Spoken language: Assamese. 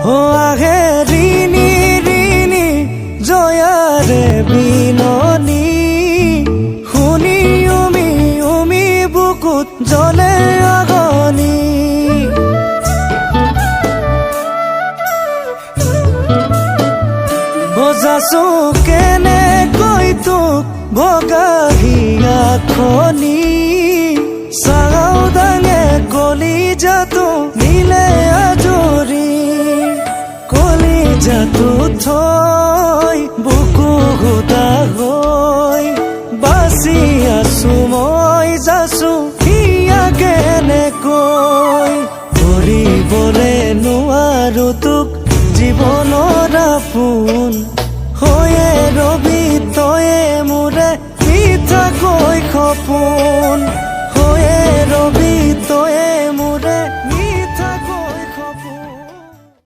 ও আহে ঋণী ঋণী জয়াৰে বিননি শুনি উমি উমি বুকুত জ্বলে আগনি বজাছো কেনেকৈ তোক ভগাহিয়া খনি চাও দাঙে কলিজাটো নিলে আজৰি কলিজাটো থৈ বুকু গোটা হৈ বাচি আছো মই যাছো হিয়া কেনেকৈ ধৰিবলে নোৱাৰো তোক জীৱনৰ আপোন হৈয়ে ৰবি তয়ে মোৰে মিঠাকৈ সপোন